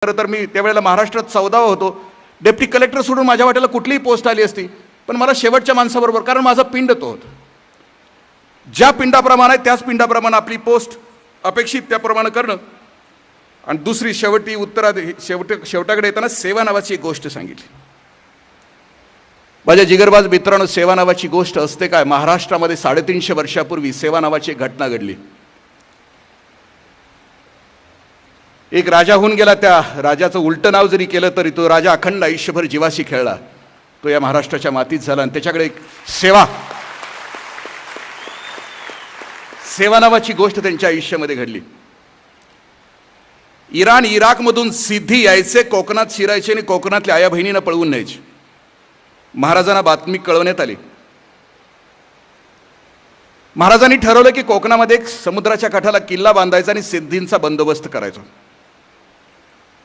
खरं तर मी त्यावेळेला महाराष्ट्रात 14वा होतो. डेप्टी कलेक्टर सोडून माझ्या वाट्याला कुठलीही पोस्ट आली असती, पण मला शेवटच्या माणसाबरोबर, कारण माझा पिंड तो होता. ज्या पिंडाप्रमाणे त्याच पिंडाप्रमाणे आपली पोस्ट अपेक्षित त्याप्रमाणे करणं. आणि दुसरी शेवटी शेवटाकडे येताना सेवा नावाची एक गोष्ट सांगितली. माझ्या जिगरबाज मित्रांनो, सेवा नावाची गोष्ट असते काय? महाराष्ट्रामध्ये 350 वर्षापूर्वी सेवा नावाची एक घटना घडली. एक राजा होऊन गेला, त्या राजाचं उलटं नाव जरी केलं तरी तो राजा अखंड आयुष्यभर जीवाशी खेळला. तो या महाराष्ट्राच्या मातीत झाला आणि त्याच्याकडे एक सेवा नावाची गोष्ट त्यांच्या आयुष्यामध्ये घडली. इराण इराकमधून सिद्धी यायचे, कोकणात शिरायचे आणि कोकणातल्या आया बहिणींना पळवून न्यायचे. महाराजांना बातमी कळवण्यात आली. महाराजांनी ठरवलं की कोकणामध्ये एक समुद्राच्या काठाला किल्ला बांधायचा आणि सिद्धींचा बंदोबस्त करायचा.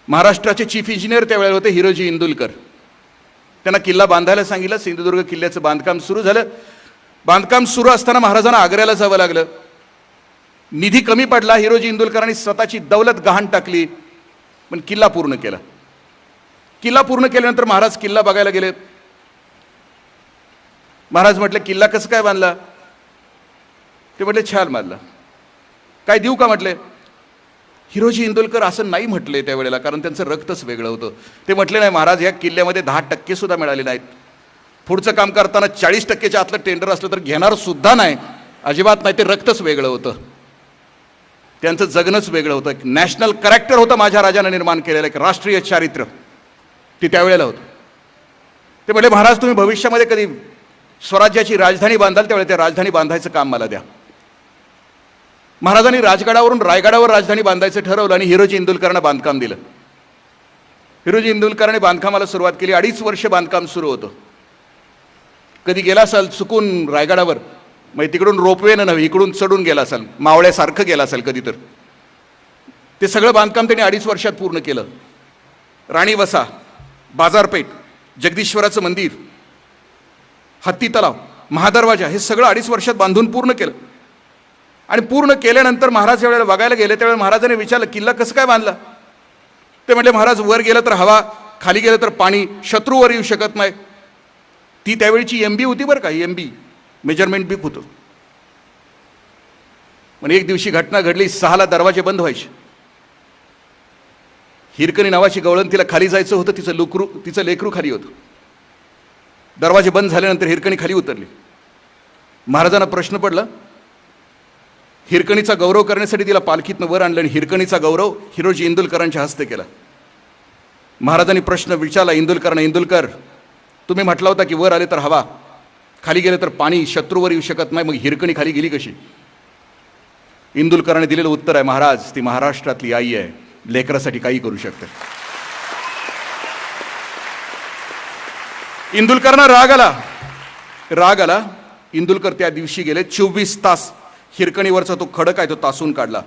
महाराष्ट्राचे चीफ इंजिनियर त्यावेळेला होते हिरोजी इंदुलकर. त्यांना किल्ला बांधायला सांगितलं. सिंधुदुर्ग किल्ल्याचं बांधकाम सुरू झालं. बांधकाम सुरू असताना महाराजांना आग्र्याला जावं लागलं. निधी कमी पडला. हिरोजी इंदुलकरांनी स्वतःची दौलत गहाण टाकली, पण किल्ला पूर्ण केला. किल्ला पूर्ण केल्यानंतर महाराज किल्ला बघायला गेले. महाराज म्हटले, किल्ला कसं काय बांधला? ते म्हटले, छान बांधला. काय देऊ का म्हटले? हिरोजी इंदुलकर असं नाही म्हटले त्यावेळेला, कारण त्यांचं रक्तच वेगळं होतं. ते म्हटले, नाही महाराज, या किल्ल्यामध्ये 10% सुद्धा मिळाले नाहीत. पुढचं काम करताना 40%च्या आतलं टेंडर असलं तर घेणार सुद्धा नाही, अजिबात नाही. ते रक्तच वेगळं होतं, त्यांचं जगणंच वेगळं होतं. एक नॅशनल कॅरेक्टर होतं माझ्या राजानं निर्माण केलेलं, एक राष्ट्रीय चारित्र्य ते त्यावेळेला होतं. ते म्हटले, महाराज तुम्ही भविष्यामध्ये कधी स्वराज्याची राजधानी बांधाल त्यावेळेला त्या राजधानी बांधायचं काम मला द्या. महाराजांनी राजगडावरून रायगडावर राजधानी बांधायचं ठरवलं आणि हिरोजी इंदुलकरांना बांधकाम दिलं. हिरोजी इंदुलकरांनी बांधकामाला सुरुवात केली. 2.5 वर्ष बांधकाम सुरू होतं. कधी गेला असाल चुकून रायगडावर, मग तिकडून रोपवेनं नव्हे, इकडून चढून गेला असाल, मावळ्यासारखं गेला असाल कधी तर. ते सगळं बांधकाम त्यांनी 2.5 वर्षात पूर्ण केलं. राणी वसा, बाजारपेठ, जगदीश्वराचं मंदिर, हत्ती तलाव, महादरवाजा, हे सगळं 2.5 वर्षात बांधून पूर्ण केलं. आणि पूर्ण केल्यानंतर महाराज ज्यावेळेला बघायला गेले त्यावेळेला महाराजांनी विचारलं, किल्ला कसं काय बांधला? ते म्हटले, महाराज वर गेलं तर हवा, खाली गेलं तर पाणी, शत्रू वर येऊ शकत नाही. ती त्यावेळीची MB होती बरं का, MB मेजरमेंट बीप होतं. म्हणजे एक दिवशी घटना घडली, 6ला दरवाजे बंद व्हायचे. हिरकणी नावाची गवळण, तिला खाली जायचं होतं, तिचं लेकरू खाली होतं. दरवाजे बंद झाल्यानंतर हिरकणी खाली उतरली. महाराजांना प्रश्न पडला. हिरकणीचा गौरव करण्यासाठी तिला पालखीतनं वर आणलं आणि हिरकणीचा गौरव हिरोजी इंदुलकरांच्या हस्ते केला. महाराजांनी प्रश्न विचारला इंदुलकरांना, इंदुलकर तुम्ही म्हटला होता की वर आले तर हवा, खाली गेले तर पाणी, शत्रूवर येऊ शकत नाही, मग हिरकणी खाली गेली कशी? इंदुलकरांनी दिलेलं उत्तर आहे, महाराज ती महाराष्ट्रातली आई आहे, लेकरासाठी काही करू शकते. इंदुलकरांना राग आला. इंदुलकर त्या दिवशी गेले. 24 तास हिरकणीवरचा तो खडक आहे तो तासून काढला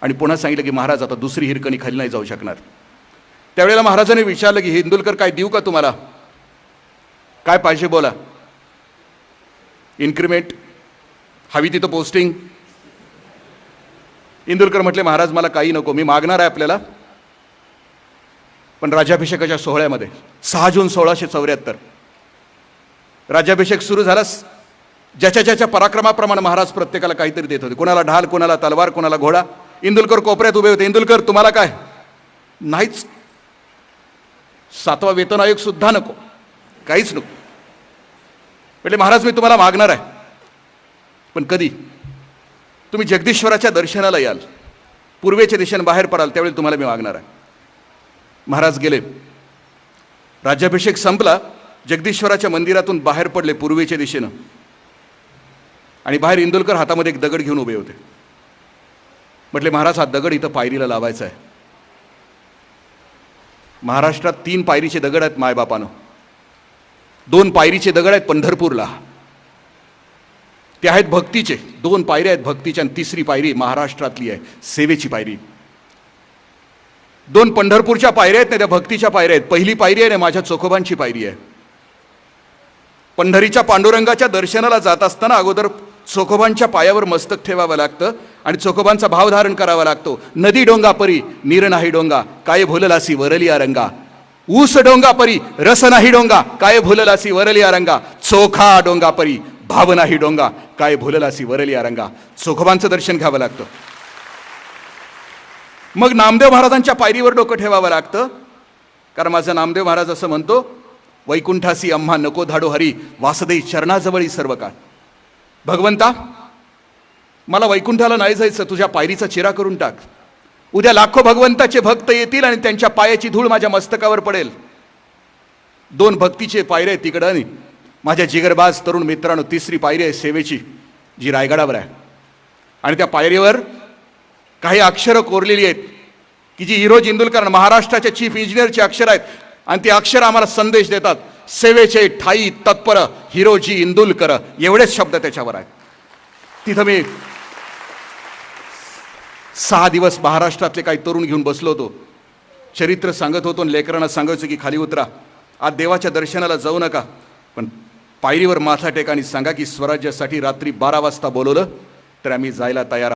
आणि पुन्हा सांगितलं की महाराज आता दुसरी हिरकणी खाली नाही जाऊ शकणार. त्यावेळेला महाराजांनी विचारलं की इंदुलकर काय देऊ का तुम्हाला? काय पाहिजे बोला. इन्क्रिमेंट हवी तिथं पोस्टिंग? इंदुलकर म्हटले, महाराज मला काही नको, मी मागणार आहे आपल्याला, पण राज्याभिषेकाच्या सोहळ्यामध्ये 6 जून 1674 राज्याभिषेक सुरू झाला. ज्याच्या पराक्रमाप्रमाणे महाराज प्रत्येकाला काहीतरी देत होते. कोणाला ढाल, कोणाला तलवार, कोणाला घोडा. इंदुलकर कोपऱ्यात उभे होते. इंदुलकर तुम्हाला काय? नाहीच. 7वा वेतन आयोग सुद्धा नको, काहीच नको. म्हणजे महाराज मी तुम्हाला मागणार आहे, पण कधी? तुम्ही जगदीश्वराच्या दर्शनाला याल, पूर्वेच्या दिशेने बाहेर पडाल, त्यावेळी तुम्हाला मी मागणार आहे. महाराज गेले. राज्याभिषेक संपला. जगदीश्वराच्या मंदिरातून बाहेर पडले पूर्वेच्या दिशेनं आणि बाहेर इंदुलकर हातामध्ये एक दगड घेऊन उभे होते. म्हटले, महाराज हा दगड इथं पायरीला लावायचा आहे. महाराष्ट्रात 3 पायरीचे दगड आहेत मायबापानं. 2 पायरीचे दगड आहेत पंढरपूरला, ते आहेत भक्तीचे. 2 पायऱ्या आहेत भक्तीच्या आणि 3री पायरी महाराष्ट्रातली आहे, सेवेची पायरी. 2 पंढरपूरच्या पायऱ्या आहेत ना, त्या भक्तीच्या पायऱ्या आहेत. पहिली पायरी आहे ना माझ्या चोखोबांची पायरी आहे. पंढरीच्या पांडुरंगाच्या दर्शनाला जात असताना अगोदर चोखोबांच्या पायावर मस्तक ठेवावं लागतं आणि चोखोबांचा भाव धारण करावा लागतो. नदी डोंगा परी नीर नाही डोंगा, काय भुललासी वरली रंगा. ऊस डोंगा परी रस नाही डोंगा, काय भुललासी वरली रंगा. चोखा डोंगा परी भाव नाही डोंगा, काय भुललासी वरली रंगा. चोखोबांचं दर्शन घ्यावं लागतं. मग नामदेव महाराजांच्या पायरीवर डोकं ठेवावं लागतं, कारण माझा नामदेव महाराज असं म्हणतो, वैकुंठासी अम्हा नको धाडो हरी, वासदेई चरणाजवळी सर्व काळ. भगवंता, मला वैकुंठाला नाही जायचं, तुझ्या पायरीचा चेहरा करून टाक. उद्या लाखो भगवंताचे भक्त येतील आणि त्यांच्या पायाची धूळ माझ्या मस्तकावर पडेल. 2 भक्तीचे पायरे आहेत तिकडं आणि माझ्या जिगरबाज तरुण मित्रांनो 3री पायरी आहे सेवेची, जी रायगडावर आहे. आणि त्या पायरीवर काही अक्षरं कोरलेली आहेत की जी हिरो इंदुलकर महाराष्ट्राच्या चीफ इंजिनियरची अक्षर आहेत. आणि ती अक्षर आम्हाला संदेश देतात, सेवेचे ठाई तत्पर हिरोजी इंदुलकर, एवढेच शब्द त्याच्यावर आहेत. तिथं मी 6 दिवस महाराष्ट्रातले काही तरुण घेऊन बसलो होतो, चरित्र सांगत होतो आणि लेकरांना सांगायचं की खाली उतरा, आज देवाच्या दर्शनाला जाऊ नका, पण पायरीवर माथा टेका आणि सांगा की स्वराज्यासाठी रात्री 12 वाजता बोलवलं तर आम्ही जायला तयार.